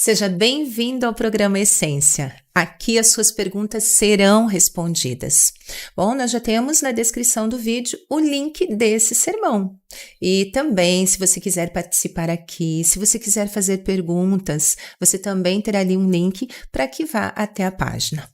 Seja bem-vindo ao programa Essência. Aqui as suas perguntas serão respondidas. Bom, nós já temos na descrição do vídeo o link desse sermão. E também, se você quiser participar aqui, se você quiser fazer perguntas, você também terá ali um link para que vá até a página.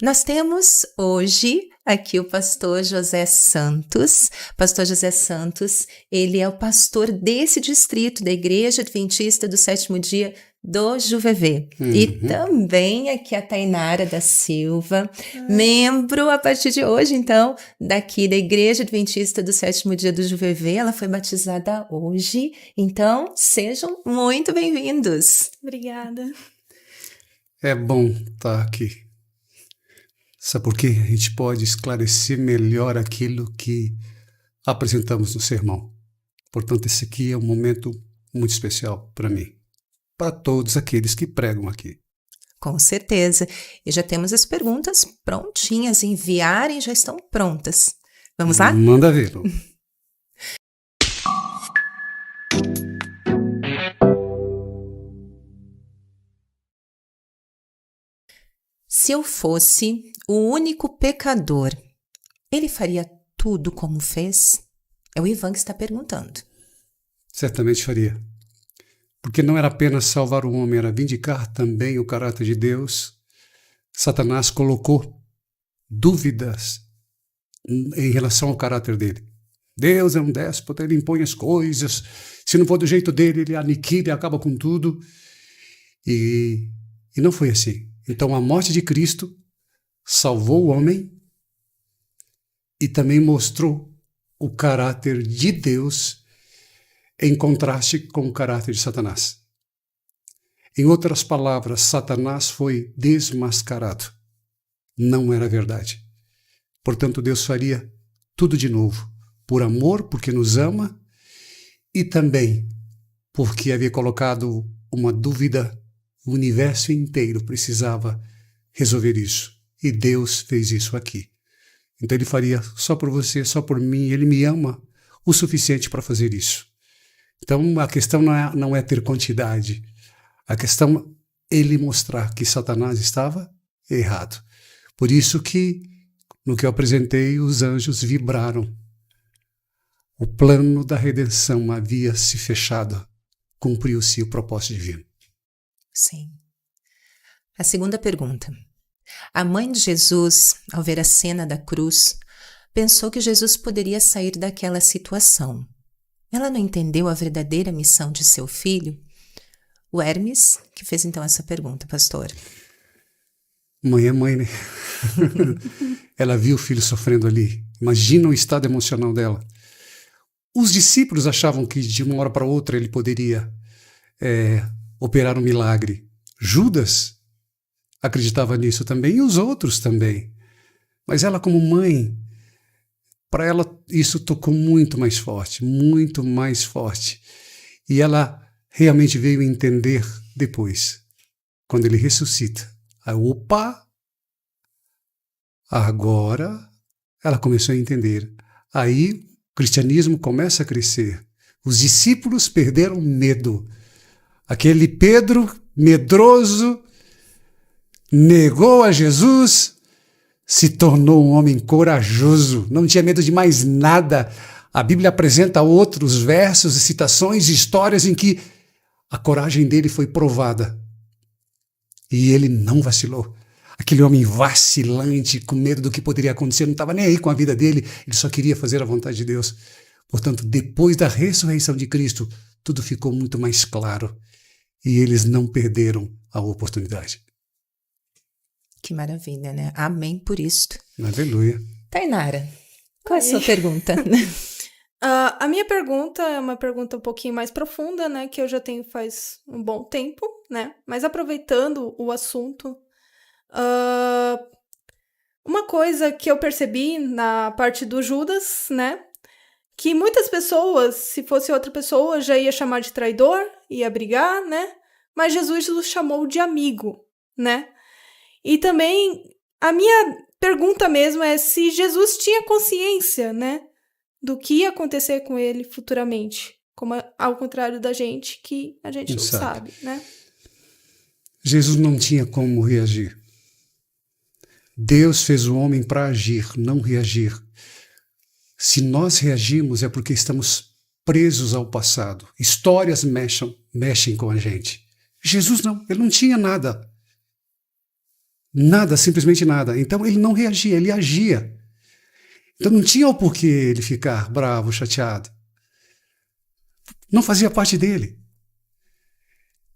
Nós temos hoje aqui o pastor José Santos. Pastor José Santos, ele é o pastor desse distrito da Igreja Adventista do Sétimo Dia do Juvevê. E também aqui a Tainara da Silva, membro a partir de hoje, então, daqui da Igreja Adventista do Sétimo Dia do Juvevê. Ela foi batizada hoje, então sejam muito bem-vindos. Obrigada. É bom estar aqui. Sabe por quê? A gente pode esclarecer melhor aquilo que apresentamos no sermão. Portanto, esse aqui é um momento muito especial para mim, para todos aqueles que pregam aqui. Com certeza. E já temos as perguntas prontinhas, enviarem, já estão prontas. Vamos lá? Manda ver. Se eu fosse o único pecador, ele faria tudo como fez? É o Ivan que está perguntando. Certamente faria. Porque não era apenas salvar o homem, era vindicar também o caráter de Deus. Satanás colocou dúvidas em relação ao caráter dele. Deus é um déspota, ele impõe as coisas. Se não for do jeito dele, ele aniquila e acaba com tudo. E não foi assim. Então a morte de Cristo salvou o homem e também mostrou o caráter de Deus em contraste com o caráter de Satanás. Em outras palavras, Satanás foi desmascarado. Não era verdade. Portanto, Deus faria tudo de novo, por amor, porque nos ama, e também porque havia colocado uma dúvida. O universo inteiro precisava resolver isso. E Deus fez isso aqui. Então ele faria só por você, só por mim. Ele me ama o suficiente para fazer isso. Então a questão não é ter quantidade. A questão é ele mostrar que Satanás estava errado. Por isso que, no que eu apresentei, os anjos vibraram. O plano da redenção havia se fechado. Cumpriu-se o propósito divino. Sim. A segunda pergunta. A mãe de Jesus, ao ver a cena da cruz, pensou que Jesus poderia sair daquela situação. Ela não entendeu a verdadeira missão de seu filho? O Hermes, que fez então essa pergunta, pastor. Mãe é mãe, né? Ela viu o filho sofrendo ali. Imagina o estado emocional dela. Os discípulos achavam que de uma hora para outra ele poderia operar um milagre. Judas acreditava nisso também, e os outros também. Mas ela, como mãe, para ela isso tocou muito mais forte, muito mais forte. E ela realmente veio entender depois, quando ele ressuscita. Aí, opa! Agora ela começou a entender. Aí o cristianismo começa a crescer. Os discípulos perderam medo. Aquele Pedro, medroso, negou a Jesus, se tornou um homem corajoso, não tinha medo de mais nada. A Bíblia apresenta outros versos, citações, histórias em que a coragem dele foi provada. E ele não vacilou. Aquele homem vacilante, com medo do que poderia acontecer, não estava nem aí com a vida dele, ele só queria fazer a vontade de Deus. Portanto, depois da ressurreição de Cristo, tudo ficou muito mais claro. E eles não perderam a oportunidade. Que maravilha, né? Amém por isto. Aleluia. Tainara, qual é a sua pergunta? A minha pergunta é uma pergunta um pouquinho mais profunda, né? Que eu já tenho faz um bom tempo, né? Mas aproveitando o assunto, uma coisa que eu percebi na parte do Judas, né? Que muitas pessoas, se fosse outra pessoa, já ia chamar de traidor, ia brigar, né? Mas Jesus os chamou de amigo, né? E também a minha pergunta mesmo é se Jesus tinha consciência, né? Do que ia acontecer com ele futuramente. Como ao contrário da gente, que a gente não sabe, né? Jesus não tinha como reagir. Deus fez o homem para agir, não reagir. Se nós reagimos é porque estamos presos ao passado. Histórias mexem com a gente. Jesus não, ele não tinha nada. Nada, simplesmente nada. Então ele não reagia, ele agia. Então não tinha o porquê ele ficar bravo, chateado. Não fazia parte dele.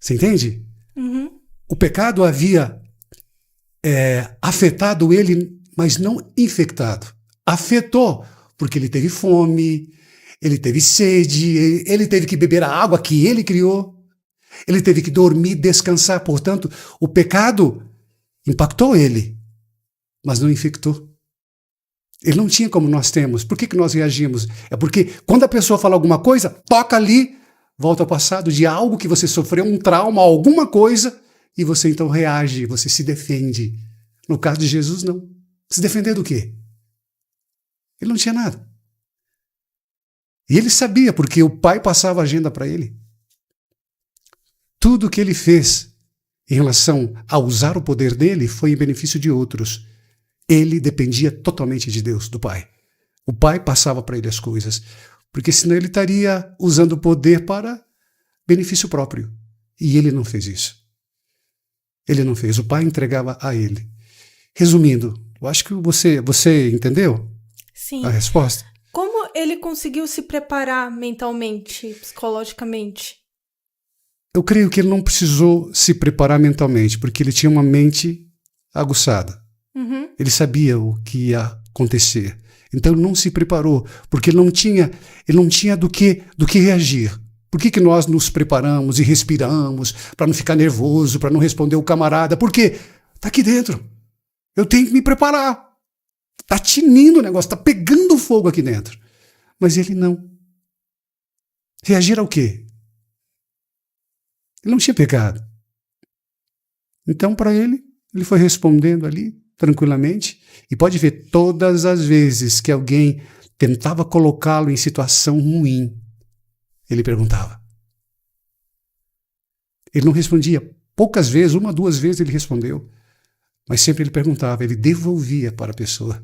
Você entende? Uhum. O pecado havia afetado ele, mas não infectado. Afetou, porque ele teve fome, ele teve sede, ele teve que beber a água que ele criou, ele teve que dormir, descansar. Portanto, o pecado impactou ele, mas não infectou. Ele não tinha como nós temos. Por que nós reagimos? É porque quando a pessoa fala alguma coisa, toca ali, volta ao passado de algo que você sofreu, um trauma, alguma coisa, e você então reage, você se defende. No caso de Jesus, não. Se defender do quê? Ele não tinha nada. E ele sabia, porque o pai passava a agenda para ele. Tudo que ele fez em relação a usar o poder dele foi em benefício de outros. Ele dependia totalmente de Deus, do pai. O pai passava para ele as coisas, porque senão ele estaria usando o poder para benefício próprio. E ele não fez isso. Ele não fez, o pai entregava a ele. Resumindo, eu acho que você entendeu? Sim. A resposta? Como ele conseguiu se preparar mentalmente, psicologicamente? Eu creio que ele não precisou se preparar mentalmente, porque ele tinha uma mente aguçada. Uhum. Ele sabia o que ia acontecer. Então ele não se preparou, porque ele não tinha do que reagir. Por que nós nos preparamos e respiramos para não ficar nervoso, para não responder o camarada? Porque está aqui dentro. Eu tenho que me preparar. Está tinindo o negócio, está pegando fogo aqui dentro. Mas ele não. Reagir ao quê? Ele não tinha pecado. Então, para ele foi respondendo ali, tranquilamente. E pode ver, todas as vezes que alguém tentava colocá-lo em situação ruim, ele perguntava. Ele não respondia. Poucas vezes, 1, 2 vezes ele respondeu. Mas sempre ele perguntava, ele devolvia para a pessoa.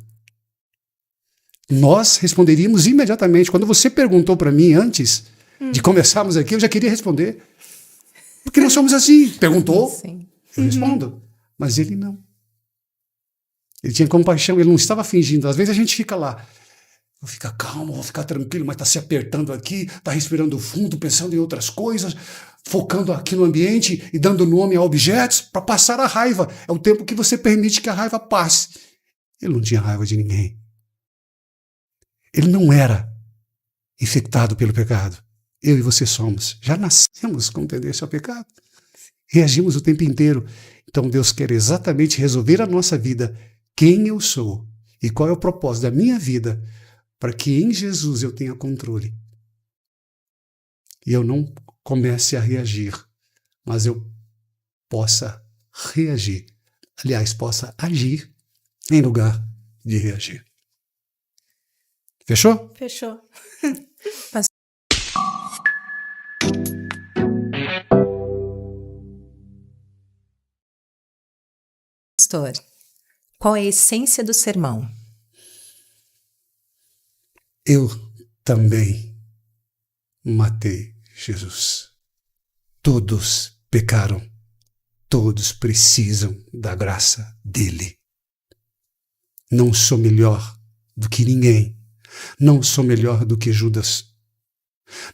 Nós responderíamos imediatamente. Quando você perguntou para mim antes de começarmos aqui, eu já queria responder. Porque nós somos assim. Perguntou, Sim. eu respondo. Mas ele não. Ele tinha compaixão, ele não estava fingindo. Às vezes a gente fica lá. Vou ficar calmo, vou ficar tranquilo, mas está se apertando aqui, está respirando fundo, pensando em outras coisas, focando aqui no ambiente e dando nome a objetos para passar a raiva. É o tempo que você permite que a raiva passe. Ele não tinha raiva de ninguém. Ele não era infectado pelo pecado. Eu e você somos. Já nascemos com tendência ao pecado. Reagimos o tempo inteiro. Então Deus quer exatamente resolver a nossa vida, quem eu sou e qual é o propósito da minha vida, para que em Jesus eu tenha controle. E eu não comece a reagir, mas eu possa reagir. Aliás, possa agir em lugar de reagir. Fechou? Fechou. Pastor, qual é a essência do sermão? Eu também matei Jesus. Todos pecaram. Todos precisam da graça dele. Não sou melhor do que ninguém. Não sou melhor do que Judas.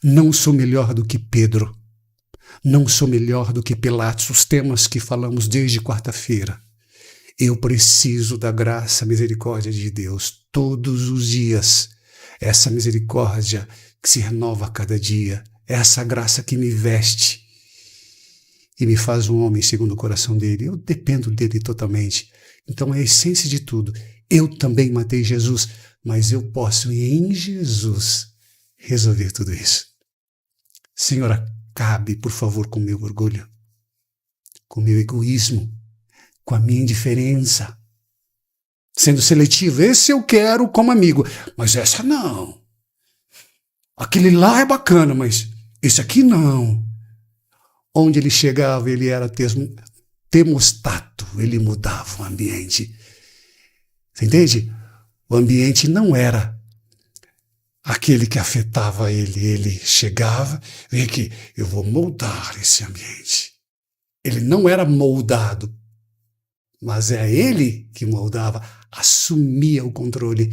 Não sou melhor do que Pedro. Não sou melhor do que Pilatos, os temas que falamos desde quarta-feira. Eu preciso da graça, misericórdia de Deus todos os dias. Essa misericórdia que se renova a cada dia. Essa graça que me veste e me faz um homem segundo o coração dele. Eu dependo dele totalmente. Então é a essência de tudo. Eu também matei Jesus, mas eu posso em Jesus resolver tudo isso. Senhor, acabe, por favor, com o meu orgulho, com o meu egoísmo, com a minha indiferença, sendo seletivo. Esse eu quero como amigo, mas essa não. Aquele lá é bacana, mas esse aqui não. Onde ele chegava, ele era termostato, ele mudava o ambiente. Você entende? O ambiente não era aquele que afetava ele. Ele chegava, vem aqui, eu vou moldar esse ambiente. Ele não era moldado, mas é ele que moldava, assumia o controle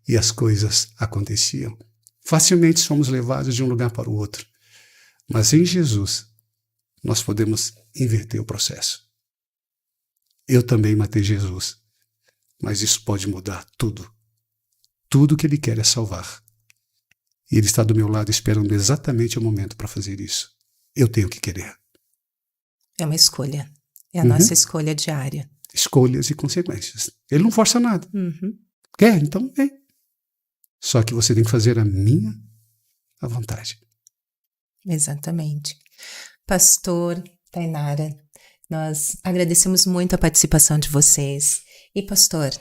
e as coisas aconteciam. Facilmente somos levados de um lugar para o outro, mas em Jesus nós podemos inverter o processo. Eu também matei Jesus, mas isso pode mudar tudo. Tudo que ele quer é salvar. E ele está do meu lado esperando exatamente o momento para fazer isso. Eu tenho que querer. É uma escolha. É a nossa escolha diária. Escolhas e consequências. Ele não força nada. Quer? Então vem. Só que você tem que fazer a vontade. Exatamente. Pastor, Tainara, nós agradecemos muito a participação de vocês. E pastor,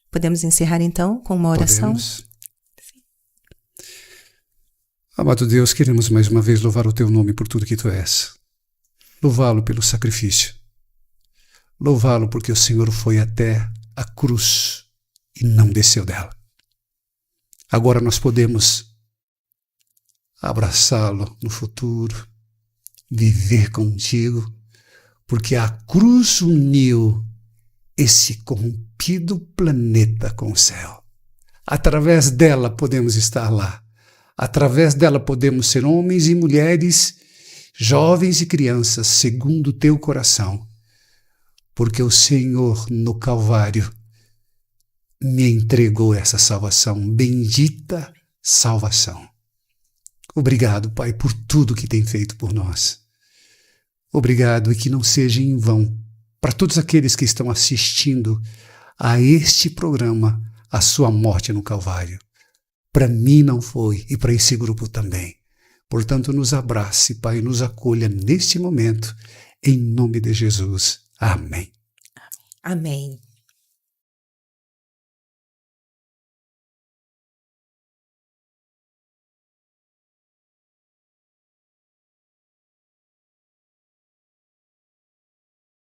podemos encerrar então com uma oração? Podemos. Amado Deus, queremos mais uma vez louvar o teu nome por tudo que tu és. Louvá-lo pelo sacrifício. Louvá-lo porque o Senhor foi até a cruz e não desceu dela. Agora nós podemos abraçá-lo no futuro, viver contigo, porque a cruz uniu esse corrompido planeta com o céu. Através dela podemos estar lá. Através dela podemos ser homens e mulheres, jovens e crianças, segundo o teu coração. Porque o Senhor, no Calvário, me entregou essa salvação, bendita salvação. Obrigado, Pai, por tudo que tem feito por nós. Obrigado, e que não seja em vão, para todos aqueles que estão assistindo a este programa, a sua morte no Calvário. Para mim não foi, e para esse grupo também. Portanto, nos abrace, Pai, nos acolha neste momento, em nome de Jesus. Amém. Amém.